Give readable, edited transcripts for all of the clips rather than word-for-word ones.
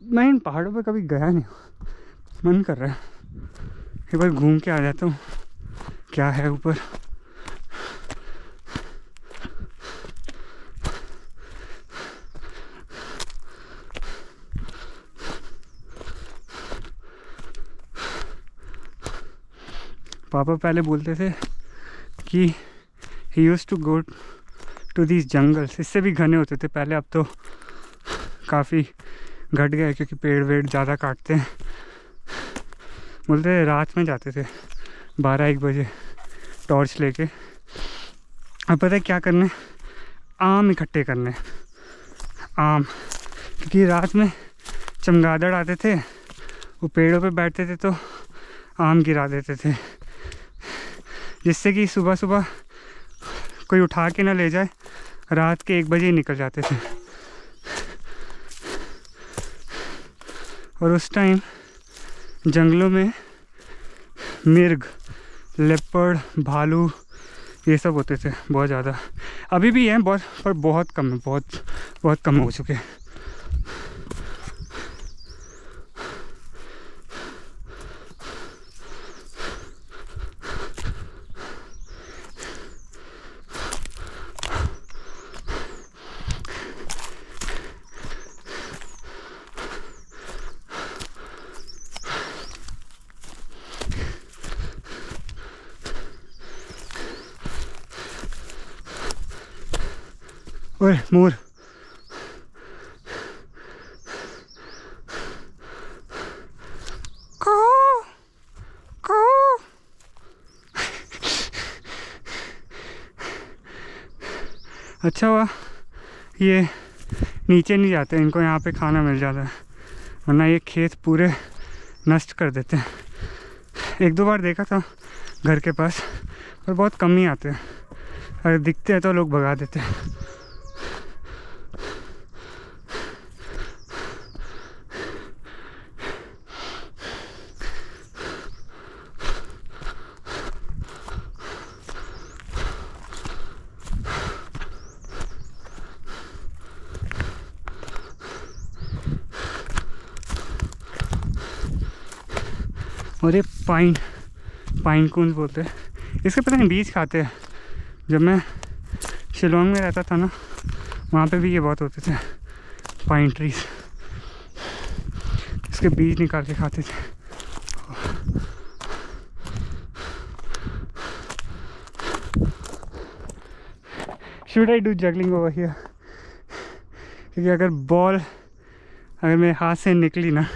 मैं इन पहाड़ों पे कभी गया नहीं हूँ, मन कर रहा है एक बार घूम के आ जाता हूँ क्या है ऊपर। पापा पहले बोलते थे कि he used to go to these jungles, इससे भी घने होते थे पहले, अब तो काफ़ी घट गए क्योंकि पेड़ वेड़ ज़्यादा काटते हैं। बोलते थे रात में जाते थे 12-1 बजे टॉर्च लेके। अब पता है क्या करने, आम इकट्ठे करने, आम, क्योंकि रात में चमगादड़ आते थे, वो पेड़ों पे बैठते थे तो आम गिरा देते थे, जिससे कि सुबह सुबह कोई उठा के ना ले जाए, रात के 1 बजे ही निकल जाते थे। और उस टाइम जंगलों में मिर्ग, लेपर्ड, भालू ये सब होते थे बहुत ज़्यादा। अभी भी हैं बहुत, पर बहुत कम है, बहुत बहुत कम हो चुके हैं। ओए मोर, अच्छा हुआ ये नीचे नहीं जाते, इनको यहाँ पे खाना मिल जाता है, वरना ये खेत पूरे नष्ट कर देते हैं। 1-2 बार देखा था घर के पास, पर बहुत कम ही आते हैं, अगर दिखते हैं तो लोग भगा देते हैं। और ये पाइन कून्स बोलते हैं इसके, पता नहीं बीज खाते हैं। जब मैं शिलोंग में रहता था ना, वहाँ पे भी ये बहुत होते थे पाइन ट्रीज, इसके बीज निकाल के खाते थे। Should I do juggling over here, क्योंकि अगर बॉल अगर मेरे हाथ से निकली ना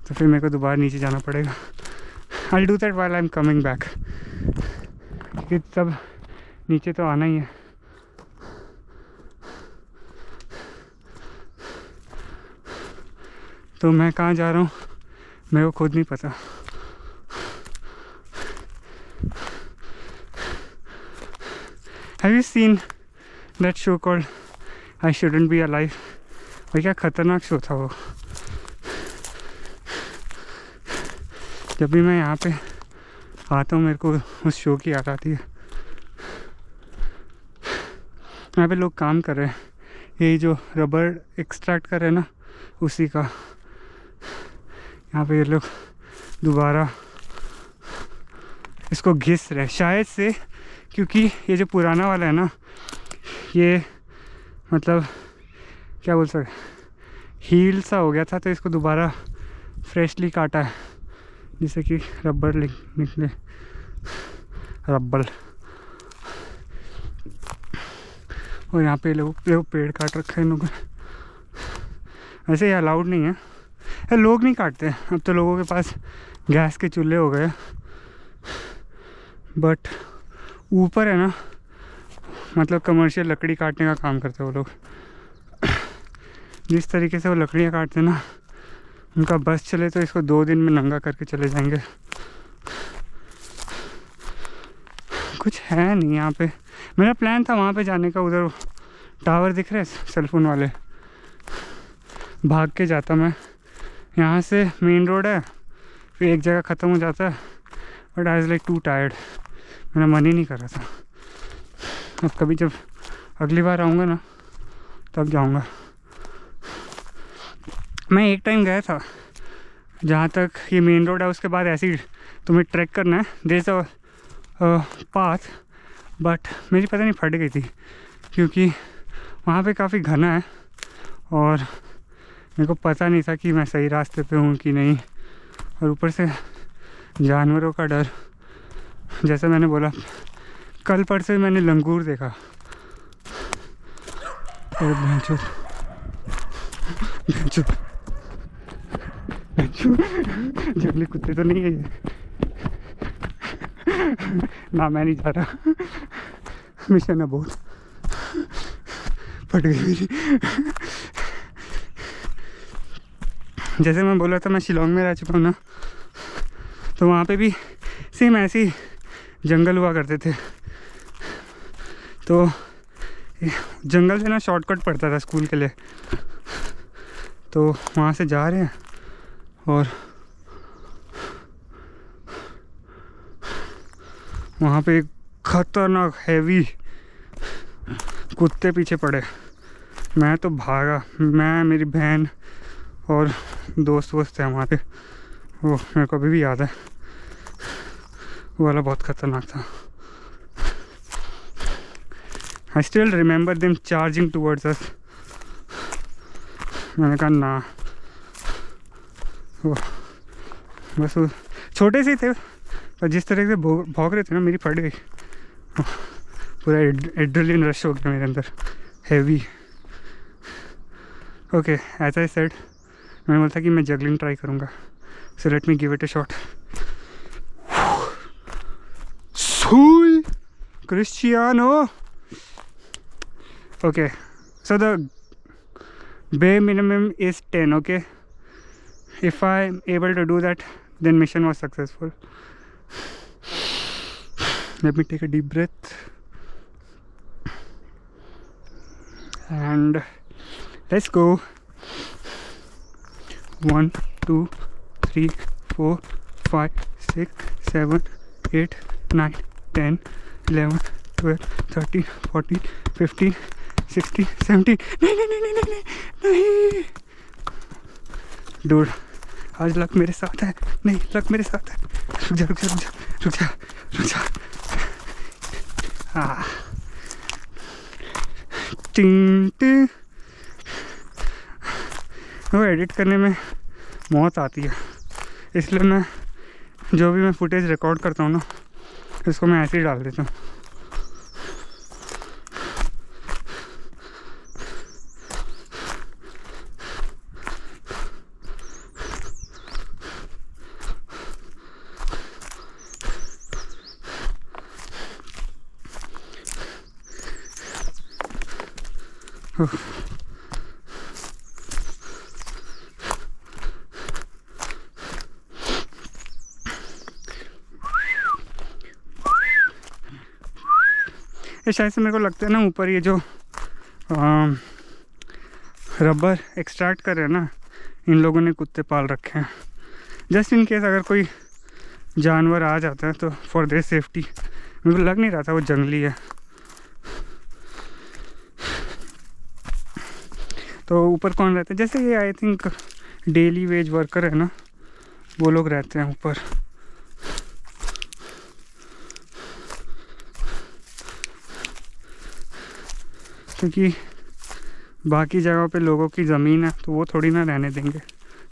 तो फिर मेरे को दोबारा नीचे जाना पड़ेगा। I do that while I am coming back, क्योंकि तब नीचे तो आना ही है। तो मैं कहाँ जा रहा हूँ मेरे को खुद नहीं पता। Have you seen that show called I shouldn't be alive? भाई क्या खतरनाक शो था वो। जब भी मैं यहाँ पे आता हूँ मेरे को उस शो की याद आती है। यहाँ पे लोग काम कर रहे हैं, यही जो रबर एक्सट्रैक्ट कर रहे हैं ना, उसी का। यहाँ पे ये लोग दोबारा इसको घिस रहे शायद से, क्योंकि ये जो पुराना वाला है ना, ये मतलब क्या बोल सकते, हील सा हो गया था, तो इसको दोबारा फ्रेशली काटा है जिससे कि रबर निकले, रबर। और यहाँ पे लोग पेड़ काट रखे हैं इन लोगों ने। वैसे ये अलाउड नहीं है, ये लोग नहीं काटते, अब तो लोगों के पास गैस के चूल्हे हो गए। बट ऊपर है ना, मतलब कमर्शियल लकड़ी काटने का काम करते हैं वो लोग। जिस तरीके से वो लकड़ियाँ काटते हैं ना, उनका बस चले तो इसको 2 दिन में नंगा करके चले जाएंगे। कुछ है नहीं यहाँ पे। मेरा प्लान था वहाँ पे जाने का, उधर टावर दिख रहे सेलफोन वाले, भाग के जाता मैं। यहाँ से मेन रोड है, फिर एक जगह ख़त्म हो जाता है, but I was like to tired, मेरा मन ही नहीं कर रहा था। अब कभी जब अगली बार आऊँगा ना तब जाऊँगा। मैं एक टाइम गया था जहाँ तक ये मेन रोड है, उसके बाद ऐसे ही तुम्हें ट्रैक करना है, there is a path, but मेरी पता नहीं फट गई थी क्योंकि वहाँ पे काफ़ी घना है और मेरे को पता नहीं था कि मैं सही रास्ते पे हूँ कि नहीं। और ऊपर से जानवरों का डर, जैसे मैंने बोला कल परसों ही मैंने लंगूर देखा। जंगली कुत्ते तो नहीं है ये ना, मैं नहीं जा रहा, मिशन है बहुत, फट गई मेरी। जैसे मैं बोला था मैं शिलोंग में रह चुका हूँ ना, तो वहाँ पे भी सेम ऐसे ही जंगल हुआ करते थे। तो जंगल से ना शॉर्टकट पड़ता था स्कूल के लिए, तो वहाँ से जा रहे हैं और वहाँ पे एक खतरनाक हैवी कुत्ते पीछे पड़े। मैं तो भागा, मैं, मेरी बहन और दोस्त थे हमारे, वो मेरे को अभी भी याद है, वो वाला बहुत खतरनाक था। I still remember them charging towards us. मैंने कहा ना, वो बस वो छोटे से थे पर जिस तरह से भौंक रहे थे ना, मेरी फट गई, पूरा एड्रेनलिन रश हो गया मेरे अंदर, heavy. Okay, as I said, मैंने बोला था कि मैं जगलिंग ट्राई करूँगा, so let me give it a shot. Soy Cristiano. Okay, so the bare minimum is 10. Okay, if I'm able to do that, then mission was successful. Let me take a deep breath and let's go. 1 2 3 4 5 6 7 8 9 10 11 12 13 14 15 16 17। नहीं dude, आज luck मेरे साथ है, नहीं luck मेरे साथ है। रुक जा। हाँ, टिंग। वो एडिट करने में मौत आती है, इसलिए मैं जो भी मैं फुटेज रिकॉर्ड करता हूँ ना, इसको मैं ऐसे ही डाल देता हूँ। ये शायद से मेरे को लगता है ना, ऊपर ये जो रबर एक्सट्रैक्ट कर रहे हैं ना, इन लोगों ने कुत्ते पाल रखे हैं, जस्ट इन केस अगर कोई जानवर आ जाता है तो फॉर देयर सेफ्टी। मेरे को लग नहीं रहा था वो जंगली है। तो ऊपर कौन रहता है, जैसे ये I think daily veg worker है ना, वो लोग रहते हैं ऊपर। क्योंकि बाकी जगहों पे लोगों की ज़मीन है तो वो थोड़ी ना रहने देंगे,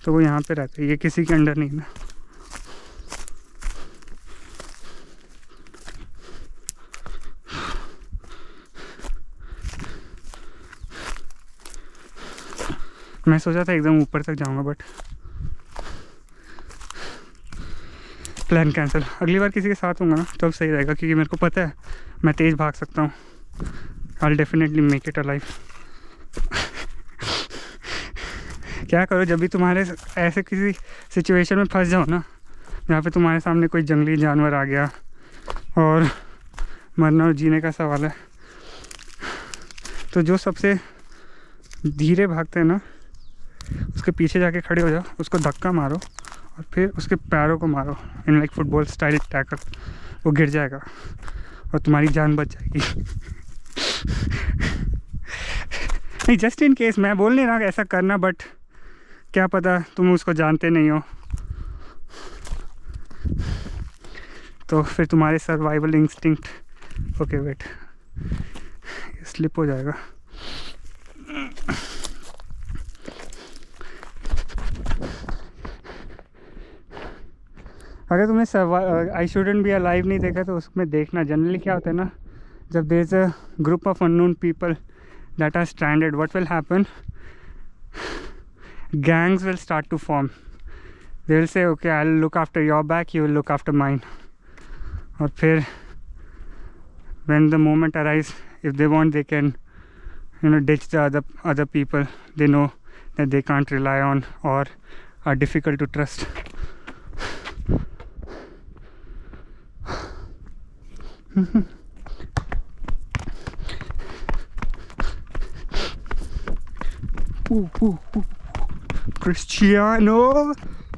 तो वो यहाँ पे रहते हैं, ये किसी के अंडर नहीं ना। मैं सोचा था एकदम ऊपर तक जाऊँगा, बट प्लान कैंसिल। अगली बार किसी के साथ होऊंगा ना तब सही रहेगा, क्योंकि मेरे को पता है मैं तेज़ भाग सकता हूँ। I'll definitely make it alive। क्या करो, जब भी तुम्हारे ऐसे किसी सिचुएशन में फंस जाओ ना, जहाँ पे तुम्हारे सामने कोई जंगली जानवर आ गया और मरना और जीने का सवाल है, तो जो सबसे धीरे भागते हैं ना, उसके पीछे जाके खड़े हो जाओ, उसको धक्का मारो और फिर उसके पैरों को मारो in like football style tackle. वो गिर जाएगा और तुम्हारी जान बच जाएगी। नहीं, जस्ट इन केस, मैं बोल नहीं रहा ऐसा करना, बट क्या पता तुम उसको जानते नहीं हो, तो फिर तुम्हारे survival instinct. Okay wait, slip हो जाएगा। अगर तुमने आई शुडंट बी अलाइव नहीं देखा तो उसमें देखना। जनरली क्या होता है ना, जब there is a group of unknown people that are stranded, what will happen? Gangs will start to form. They will say, okay, I'll look after your back, you will look after mine. और फिर when the moment arrives, if they want, they can, ditch the other people they know that they can't rely on or are difficult to trust. Cristiano,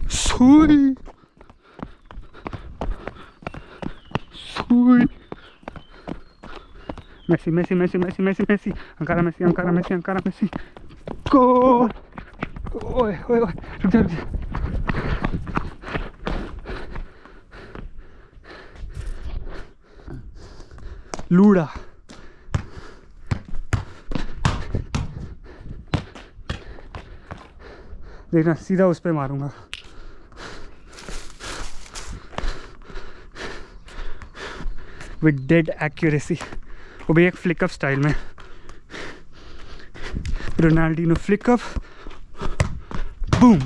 sui. Messi. Ankara Messi. Goal. Oye, रुक जा। लूड़ा। देखना, सीधा उस पे मारूंगा। With dead accuracy, वो भी एक फ्लिकअप स्टाइल में। Ronaldinho flick up, boom.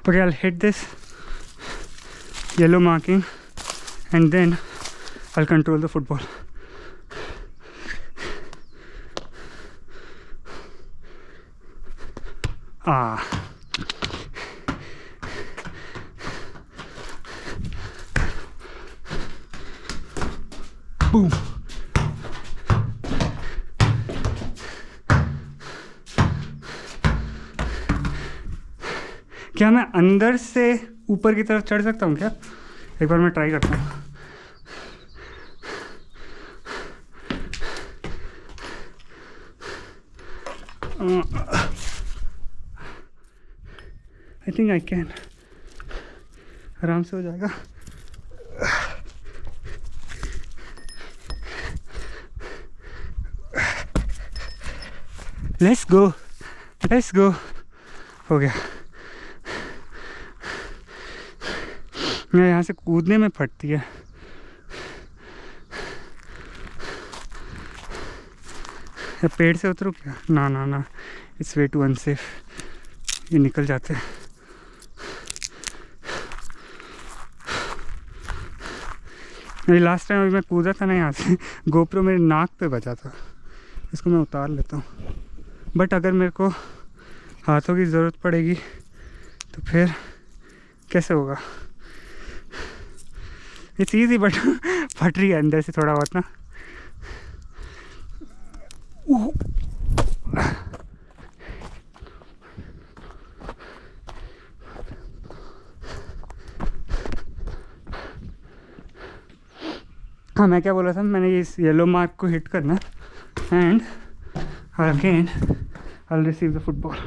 Okay, I'll hit this yellow marking and then I'll control the football. Boom. क्या मैं अंदर से ऊपर की तरफ चढ़ सकता हूँ क्या? एक बार मैं ट्राई करता हूँ। आई थिंक आई कैन, आराम से हो जाएगा। Let's go. हो गया। मैं यहाँ से कूदने में फटती है। या पेड़ से उतरूँ क्या? ना, इट्स वे टू अनसेफ। ये निकल जाते हैं। लास्ट टाइम अभी मैं कूदा था ना यहाँ से, गोप्रो मेरे नाक पे बचा था। इसको मैं उतार लेता हूँ। बट अगर मेरे को हाथों की ज़रूरत पड़ेगी तो फिर कैसे होगा? इट्स ईजी बट फट रही है अंदर से थोड़ा बहुत ना। हाँ, मैं क्या बोल रहा था, मैंने इस येलो मार्क को हिट करना and again I will receive the football.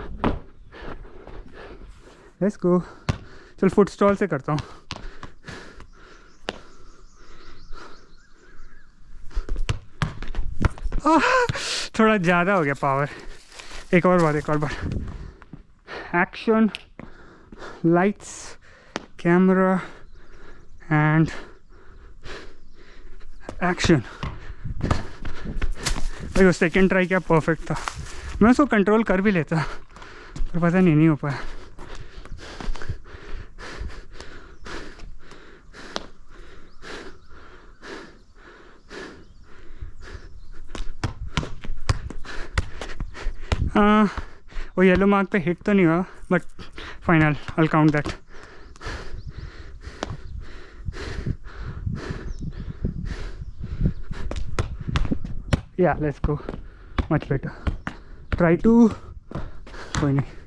Let's go. चल फुट स्टॉल से करता हूँ। थोड़ा ज़्यादा हो गया पावर। एक और बार। Action, lights, camera and action. भाई वो सेकेंड ट्राई क्या परफेक्ट था। मैं उसको कंट्रोल कर भी लेता पर पता नहीं हो पाया। वो येलो मार्क पे हिट तो नहीं हुआ but final I count that. Yeah let's go, much better. Try to, कोई नहीं।